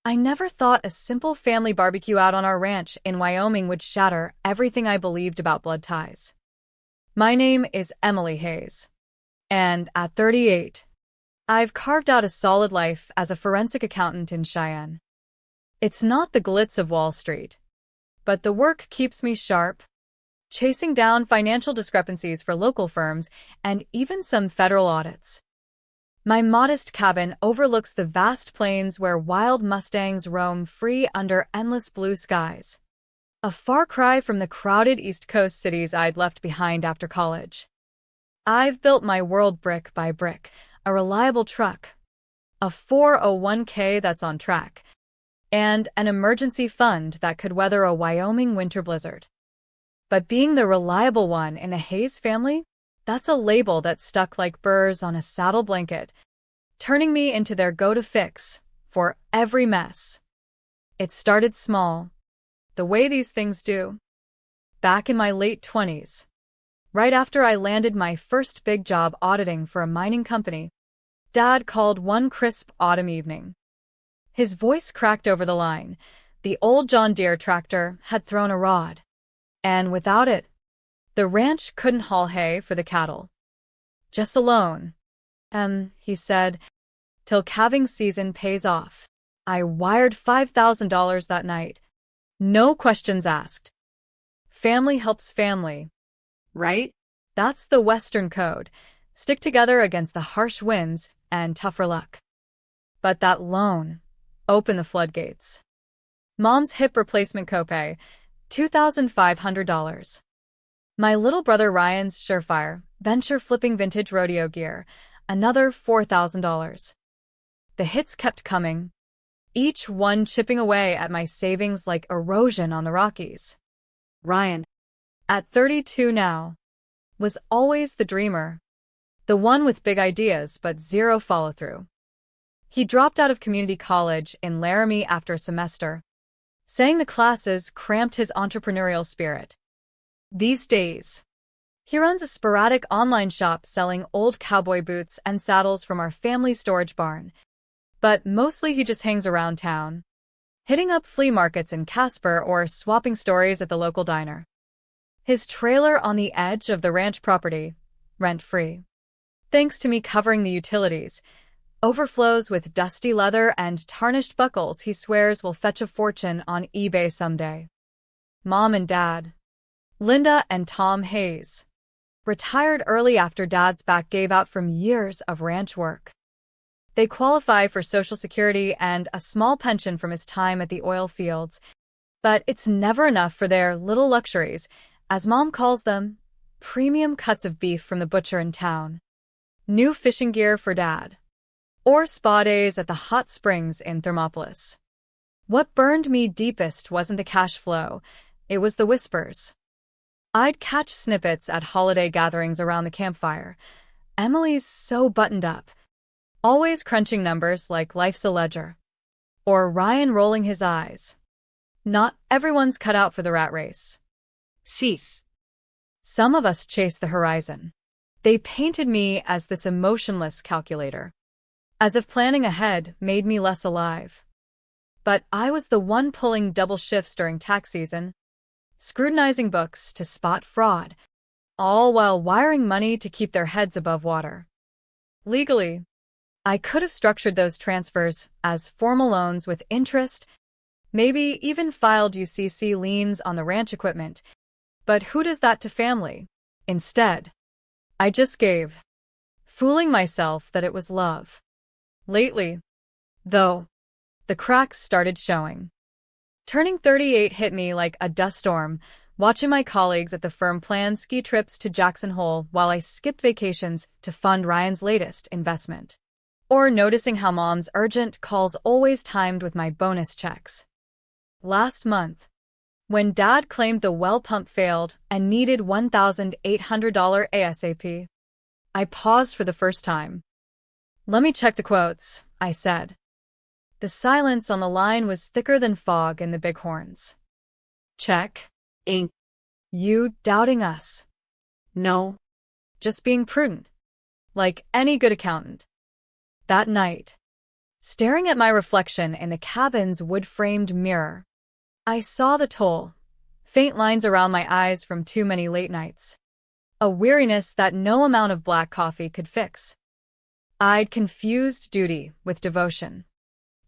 I never thought a simple family barbecue out on our ranch in Wyoming would shatter everything I believed about blood ties. My name is Emily Hayes, and at 38, I've carved out a solid life as a forensic accountant in Cheyenne. It's not the glitz of Wall Street, but the work keeps me sharp, chasing down financial discrepancies for local firms and even some federal audits. My modest cabin overlooks the vast plains where wild mustangs roam free under endless blue skies, a far cry from the crowded East Coast cities I'd left behind after college. I've built my world brick by brick, a reliable truck, a 401k that's on track, and an emergency fund that could weather a Wyoming winter blizzard. But being the reliable one in the Hayes family, that's a label that stuck like burrs on a saddle blanket, turning me into their go-to fix for every mess. It started small, the way these things do. Back in my late 20s, right after I landed my first big job auditing for a mining company, Dad called one crisp autumn evening. His voice cracked over the line. The old John Deere tractor had thrown a rod, and without it, the ranch couldn't haul hay for the cattle. Just a loan, he said, till calving season pays off. I wired $5,000 that night. No questions asked. Family helps family, right? That's the Western code. Stick together against the harsh winds and tougher luck. But that loan opened the floodgates. Mom's hip replacement copay, $2,500. My little brother Ryan's surefire, venture-flipping vintage rodeo gear, another $4,000. The hits kept coming, each one chipping away at my savings like erosion on the Rockies. Ryan, at 32 now, was always the dreamer, the one with big ideas but zero follow-through. He dropped out of community college in Laramie after a semester, saying the classes cramped his entrepreneurial spirit. These days, he runs a sporadic online shop selling old cowboy boots and saddles from our family storage barn, but mostly he just hangs around town, hitting up flea markets in Casper or swapping stories at the local diner. His trailer on the edge of the ranch property, rent-free, thanks to me covering the utilities, overflows with dusty leather and tarnished buckles he swears will fetch a fortune on eBay someday. Mom and Dad, Linda and Tom Hayes, retired early after Dad's back gave out from years of ranch work. They qualify for Social Security and a small pension from his time at the oil fields, but it's never enough for their little luxuries, as Mom calls them, premium cuts of beef from the butcher in town, new fishing gear for Dad, or spa days at the hot springs in Thermopolis. What burned me deepest wasn't the cash flow, it was the whispers. I'd catch snippets at holiday gatherings around the campfire. Emily's so buttoned up, always crunching numbers like life's a ledger. Or Ryan rolling his eyes. Not everyone's cut out for the rat race. Cease. Some of us chase the horizon. They painted me as this emotionless calculator, as if planning ahead made me less alive. But I was the one pulling double shifts during tax season, scrutinizing books to spot fraud, all while wiring money to keep their heads above water. Legally, I could have structured those transfers as formal loans with interest, maybe even filed UCC liens on the ranch equipment, but who does that to family? Instead, I just gave, fooling myself that it was love. Lately, though, the cracks started showing. Turning 38 hit me like a dust storm, watching my colleagues at the firm plan ski trips to Jackson Hole while I skipped vacations to fund Ryan's latest investment. Or noticing how Mom's urgent calls always timed with my bonus checks. Last month, when Dad claimed the well pump failed and needed $1,800 ASAP, I paused for the first time. "Let me check the quotes," I said. The silence on the line was thicker than fog in the bighorns. "Check. Ain't you doubting us?" "No. Just being prudent, like any good accountant." That night, staring at my reflection in the cabin's wood-framed mirror. I saw the toll, faint lines around my eyes from too many late nights, a weariness that no amount of black coffee could fix. I'd confused duty with devotion,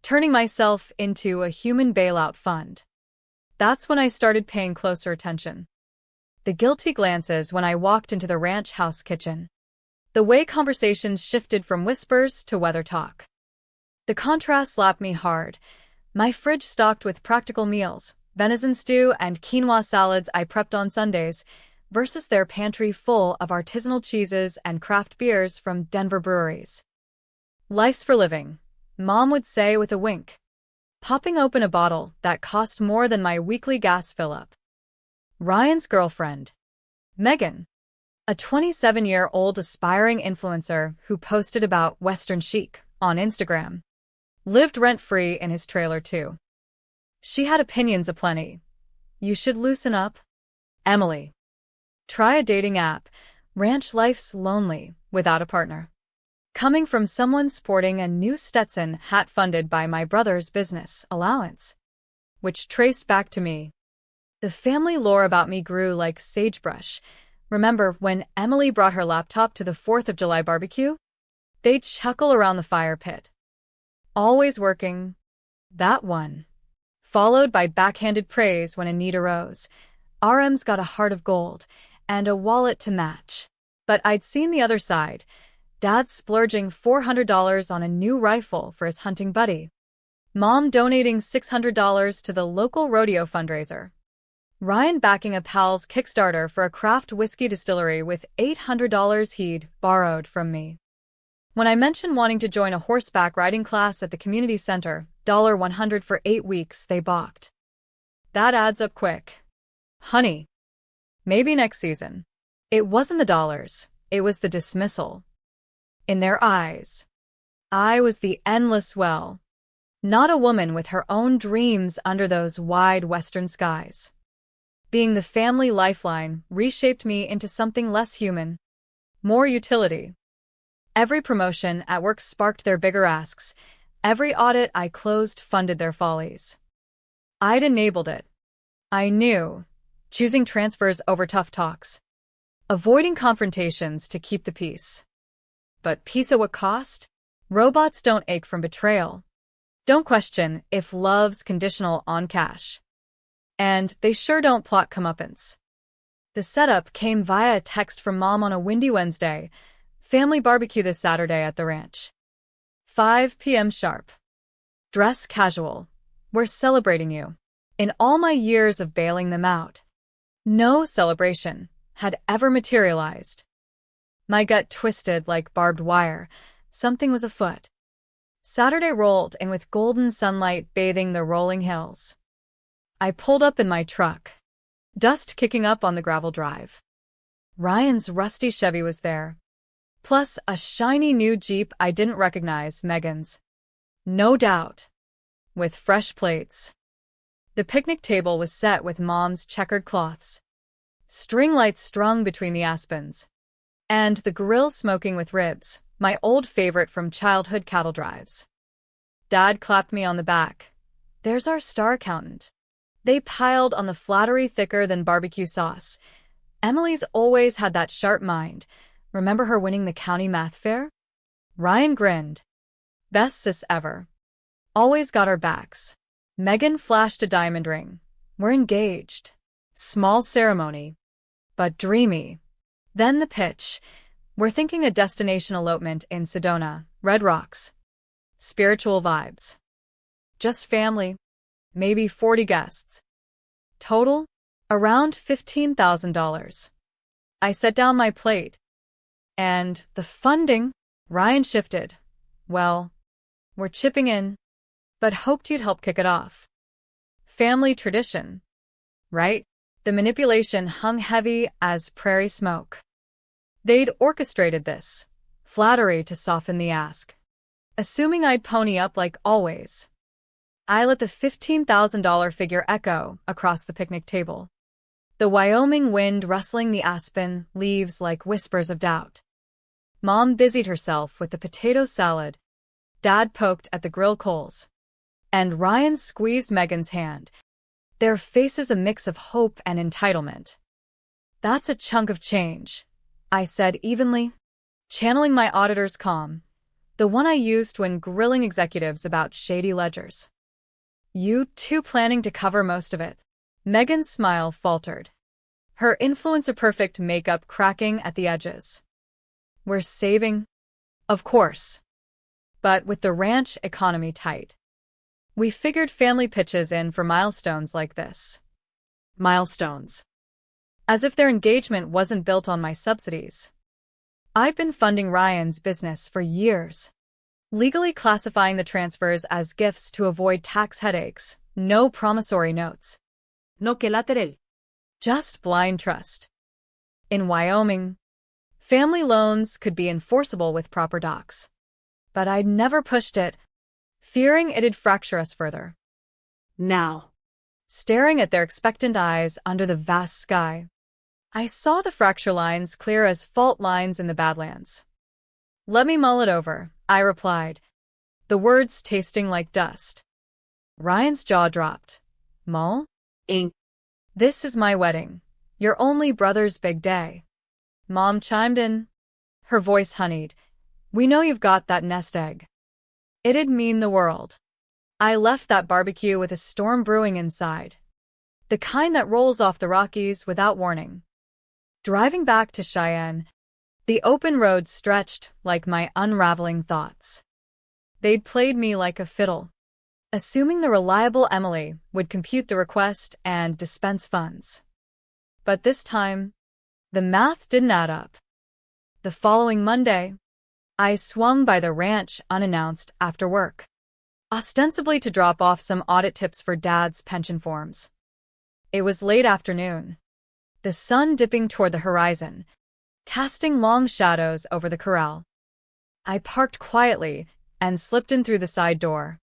turning myself into a human bailout fund. That's when I started paying closer attention. The guilty glances when I walked into the ranch house kitchen. The way conversations shifted from whispers to weather talk. The contrast slapped me hard. My fridge stocked with practical meals, venison stew and quinoa salads I prepped on Sundays, versus their pantry full of artisanal cheeses and craft beers from Denver breweries. Life's for living, Mom would say with a wink, popping open a bottle that cost more than my weekly gas fill-up. Ryan's girlfriend, Megan, a 27-year-old aspiring influencer who posted about Western chic on Instagram, lived rent-free in his trailer too. She had opinions aplenty. You should loosen up. Emily. Try a dating app. Ranch life's lonely without a partner. Coming from someone sporting a new Stetson hat funded by my brother's business allowance, which traced back to me. The family lore about me grew like sagebrush. Remember when Emily brought her laptop to the 4th of July barbecue? They'd chuckle around the fire pit. Always working. That one. Followed by backhanded praise when a need arose. RM's got a heart of gold and a wallet to match. But I'd seen the other side. Dad splurging $400 on a new rifle for his hunting buddy. Mom donating $600 to the local rodeo fundraiser. Ryan backing a pal's Kickstarter for a craft whiskey distillery with $800 he'd borrowed from me. When I mentioned wanting to join a horseback riding class at the community center, $100 for 8 weeks, they balked. That adds up quick. Honey. Maybe next season. It wasn't the dollars, it was the dismissal. In their eyes, I was the endless well, not a woman with her own dreams under those wide western skies. Being the family lifeline reshaped me into something less human, more utility. Every promotion at work sparked their bigger asks. Every audit I closed funded their follies. I'd enabled it. I knew, choosing transfers over tough talks, avoiding confrontations to keep the peace. But peace at what cost? Robots don't ache from betrayal. Don't question if love's conditional on cash. And they sure don't plot comeuppance. The setup came via a text from Mom on a windy Wednesday. Family barbecue this Saturday at the ranch. 5 p.m. sharp. Dress casual. We're celebrating you. In all my years of bailing them out, no celebration had ever materialized. My gut twisted like barbed wire. Something was afoot. Saturday rolled in with golden sunlight bathing the rolling hills. I pulled up in my truck, dust kicking up on the gravel drive. Ryan's rusty Chevy was there, plus a shiny new Jeep I didn't recognize, Megan's. No doubt. With fresh plates. The picnic table was set with Mom's checkered cloths, string lights strung between the aspens, and the grill smoking with ribs, my old favorite from childhood cattle drives. Dad clapped me on the back. There's our star accountant. They piled on the flattery thicker than barbecue sauce. Emily's always had that sharp mind. Remember her winning the county math fair? Ryan grinned. Best sis ever. Always got our backs. Megan flashed a diamond ring. We're engaged. Small ceremony, but dreamy. Then the pitch. We're thinking a destination elopement in Sedona, Red Rocks. Spiritual vibes. Just family. Maybe 40 guests. Total? Around $15,000. I set down my plate. And the funding? Ryan shifted. Well, we're chipping in, but hoped you'd help kick it off. Family tradition. Right? The manipulation hung heavy as prairie smoke. They'd orchestrated this. Flattery to soften the ask. Assuming I'd pony up like always. I let the $15,000 figure echo across the picnic table. The Wyoming wind rustling the aspen leaves like whispers of doubt. Mom busied herself with the potato salad, Dad poked at the grill coals, and Ryan squeezed Megan's hand, their faces a mix of hope and entitlement. "That's a chunk of change," I said evenly, channeling my auditor's calm, the one I used when grilling executives about shady ledgers. "You two planning to cover most of it?" Megan's smile faltered, her influencer-perfect makeup cracking at the edges. "We're saving?" "Of course. But with the ranch economy tight, we figured family pitches in for milestones like this." Milestones. As if their engagement wasn't built on my subsidies. I'd been funding Ryan's business for years, legally classifying the transfers as gifts to avoid tax headaches, no promissory notes. No collateral. Just blind trust. In Wyoming, family loans could be enforceable with proper docs. But I'd never pushed it, fearing it'd fracture us further. Now, staring at their expectant eyes under the vast sky, I saw the fracture lines clear as fault lines in the Badlands. "Let me mull it over," I replied, the words tasting like dust. Ryan's jaw dropped. "Mull? Ink. This is my wedding, your only brother's big day." Mom chimed in, her voice honeyed. "We know you've got that nest egg." It'd mean the world. I left that barbecue with a storm brewing inside, the kind that rolls off the Rockies without warning. Driving back to Cheyenne, the open road stretched like my unraveling thoughts. They'd played me like a fiddle, assuming the reliable Emily would compute the request and dispense funds. But this time, the math didn't add up. The following Monday, I swung by the ranch unannounced after work, ostensibly to drop off some audit tips for Dad's pension forms. It was late afternoon, the sun dipping toward the horizon, casting long shadows over the corral. I parked quietly and slipped in through the side door,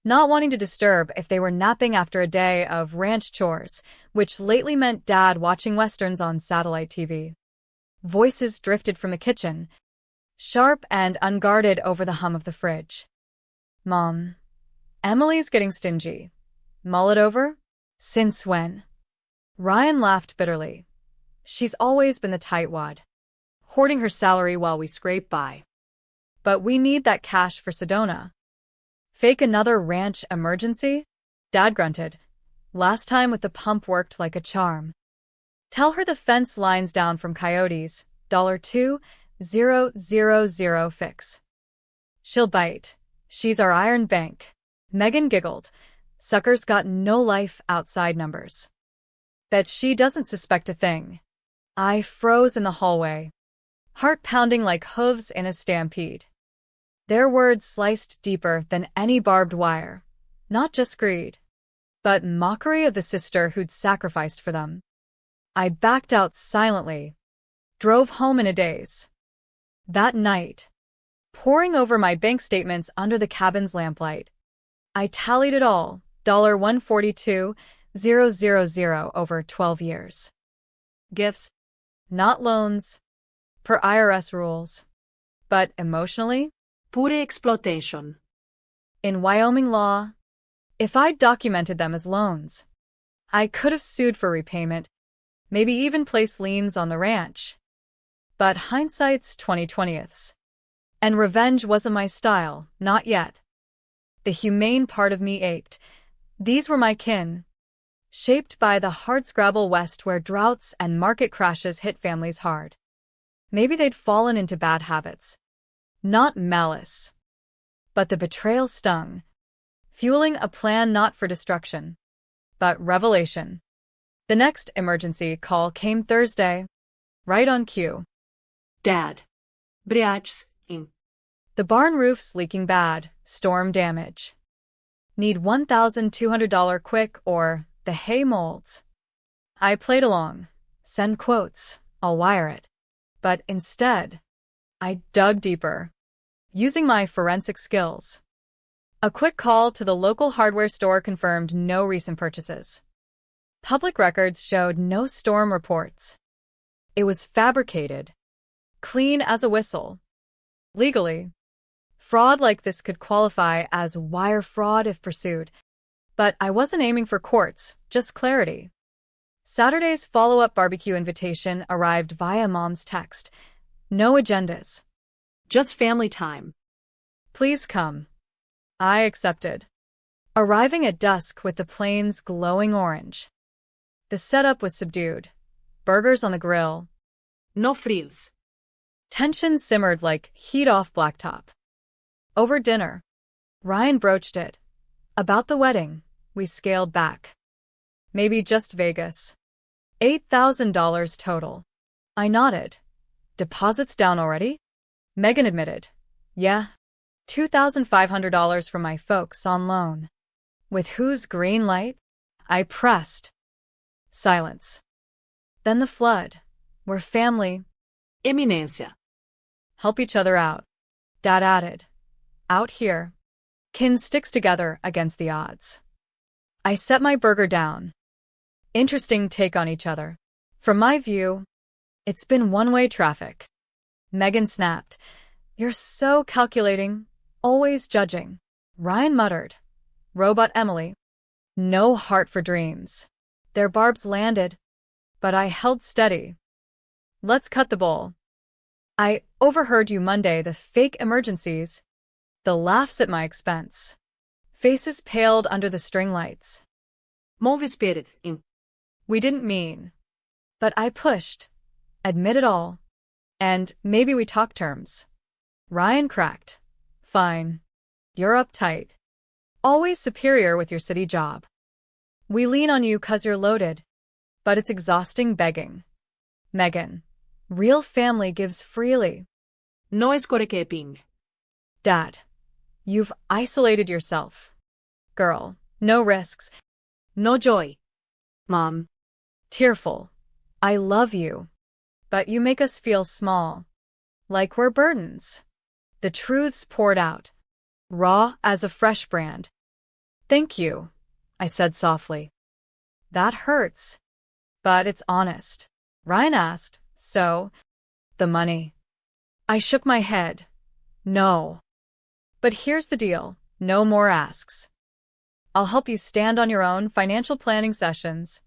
not wanting to disturb if they were napping after a day of ranch chores, which lately meant Dad watching westerns on satellite TV. Voices drifted from the kitchen, sharp and unguarded over the hum of the fridge. "Mom, Emily's getting stingy. Mull it over? Since when?" Ryan laughed bitterly. "She's always been the tightwad, hoarding her salary while we scrape by. But we need that cash for Sedona." "Fake another ranch emergency?" Dad grunted. "Last time with the pump worked like a charm. Tell her the fence line's down from coyotes, $2,000 fix. She'll bite. She's our iron bank." Megan giggled. "Sucker's got no life outside numbers. Bet she doesn't suspect a thing." I froze in the hallway, heart pounding like hooves in a stampede. Their words sliced deeper than any barbed wire, not just greed, but mockery of the sister who'd sacrificed for them. I backed out silently, drove home in a daze. That night, poring over my bank statements under the cabin's lamplight, I tallied it all, $142,000 over 12 years. Gifts, not loans, per IRS rules. But emotionally, pure exploitation. In Wyoming law, if I'd documented them as loans, I could have sued for repayment, maybe even placed liens on the ranch. But hindsight's 20/20ths. And revenge wasn't my style, not yet. The humane part of me ached. These were my kin, shaped by the hardscrabble West where droughts and market crashes hit families hard. Maybe they'd fallen into bad habits. Not malice. But the betrayal stung, fueling a plan not for destruction, but revelation. The next emergency call came Thursday, right on cue. "Dad, briacs in. The barn roof's leaking bad, storm damage. Need $1,200 quick or the hay molds." I played along. "Send quotes, I'll wire it." But instead, I dug deeper, using my forensic skills. A quick call to the local hardware store confirmed no recent purchases. Public records showed no storm reports. It was fabricated, clean as a whistle. Legally, Fraud like this could qualify as wire fraud if pursued. But I wasn't aiming for courts, just clarity. Saturday's follow-up barbecue invitation arrived via Mom's text. No agendas. Just family time. Please come. I accepted. Arriving at dusk with the plains glowing orange. The setup was subdued. Burgers on the grill. No frills. Tension simmered like heat off blacktop. Over dinner, Ryan broached it. About the wedding, we scaled back. Maybe just Vegas. $8,000 total. I nodded. Deposits down already? Megan admitted. Yeah. $2,500 from my folks on loan. With whose green light? I pressed. Silence. Then the flood. We're family. Eminência. Help each other out. Dad added. Out here. Kin sticks together against the odds. I set my burger down. Interesting take on each other. From my view, it's been one-way traffic. Megan snapped. You're so calculating, always judging. Ryan muttered. Robot Emily. No heart for dreams. Their barbs landed, but I held steady. Let's cut the bull. I overheard you Monday the fake emergencies. The laughs at my expense. Faces paled under the string lights. Move spirit in. We didn't mean. But I pushed. Admit it all. And maybe we talk terms. Ryan cracked. Fine. You're uptight. Always superior with your city job. We lean on you 'cause you're loaded. But it's exhausting begging. Megan. Real family gives freely. No escorequeping. Dad. You've isolated yourself. Girl. No risks. No joy. Mom. Tearful. I love you. But you make us feel small. Like we're burdens. The truths poured out. Raw as a fresh brand. Thank you, I said softly. That hurts. But it's honest. Ryan asked, so? The money. I shook my head. No. But here's the deal. No more asks. I'll help you stand on your own financial planning sessions.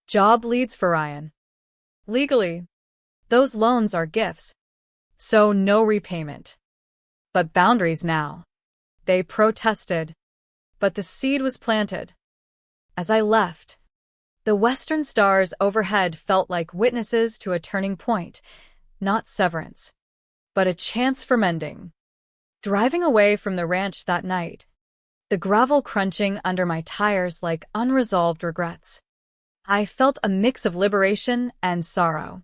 Job leads for Ryan. Legally, those loans are gifts. So no repayment. But boundaries now. They protested. But the seed was planted. As I left, the western stars overhead felt like witnesses to a turning point, not severance, but a chance for mending. Driving away from the ranch that night, the gravel crunching under my tires like unresolved regrets, I felt a mix of liberation and sorrow.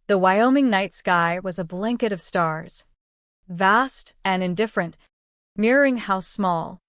The Wyoming night sky was a blanket of stars, vast and indifferent, mirroring how small,